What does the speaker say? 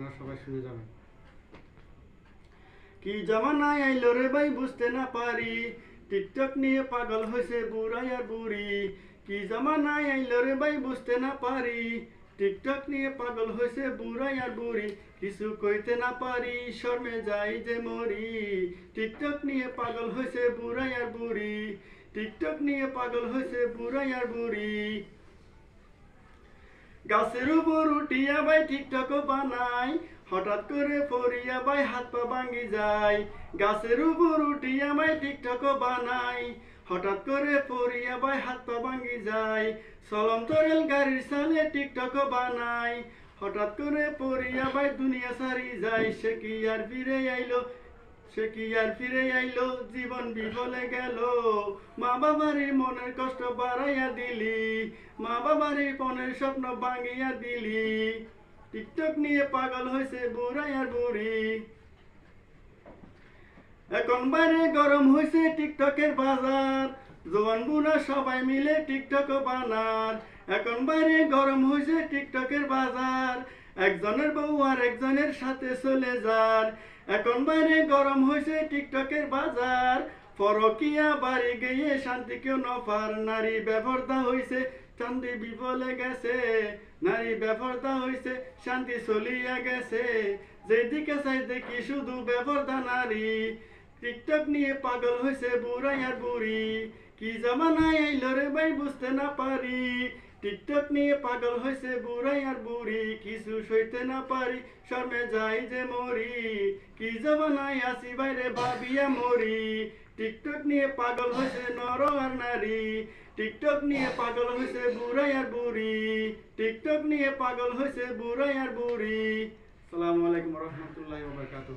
আপনারা সবাই শুনে যাবেন। কি জামানায় আইলো রে ভাই বুঝতে না পারি, টিকটক নিয়ে পাগল হয়েছে বুড়া আর বুড়ি। কি জামানায় আইলো রে ভাই বুঝতে না পারি, টিকটক নিয়ে পাগল হয়েছে বুড়া আর বুড়ি। কিছু কইতে না পারি শর্মে যাই যে মরি, টিকটক নিয়ে পাগল হয়েছে বুড়া আর বুড়ি। টিকটক নিয়ে পাগল হয়েছে বুড়া আর বুড়ি। গাছের উপর উঠিয়া ভাই টিকটক বানাই, হঠাৎ করে পড়িয়া ভাই হাত পা ভাঙ্গি যায়। গাছের উপর উঠিয়া ভাই টিকটক বানাই, হঠাৎ করে পড়িয়া ভাই হাত পা ভাঙ্গি যায়। চলন্ত রেল গাড়ির সালে টিকটক বানাই, হঠাৎ করে পড়িয়া ভাই দুনিয়া সারি যায়। সে কি আর ফিরে আইলো, সে কি আর ফিরে আইলো, জীবন বিফলে গেল। মা বাবারই মনের কষ্ট বাড়াইয়া দিলি, মা বাবারই মনের স্বপ্ন ভাঙিয়া দিলি। টিকটক নিয়ে পাগল হয়েছে বুড়া আর বুড়ি। এখন বাইরে গরম হয়েছে টিকটকের বাজার, জোয়ান বুড়া সবাই মিলে টিকটক বানার। এখন বাইরে গরম হয়েছে টিকটকের বাজার, একজনের বউ আর একজনের সাথে চলে যার। এখন বাইরে গরম হয়েছে টিকটকের বাজার, পরকিয়া বাড়ি গিয়ে শান্তি কেউ নফার। নারী ব্যবহারটা হয়েছে শান্তি বিফলে গেছে, নারী ব্যবহারটা হয়েছে শান্তি চলিয়া গেছে। যেদিকে চাই দেখি শুধু ব্যবহারটা নারী, টিকটক নিয়ে পাগল হয়েছে বুড়া আর বুড়ি। কি জামানায় আইলো রে ভাই বুঝতে না পারি, টিকটক নিয়ে পাগল হয়েছে বুড়া আর বুড়ি। কিছু সইতে না পারি শর্মে যাই যে মরি, কি জামানায় আসি বাইরে ভাবিয়া মরি। টিকটক নিয়ে পাগল হয়েছে নর আর নারী, টিকটক নিয়ে পাগল হয়েছে বুড়া আর বুড়ি। টিকটক নিয়ে পাগল হয়েছে বুড়া আর বুড়ি। আসসালামু আলাইকুম রহমতুল্লাহি ওয়া বারাকাতুহু।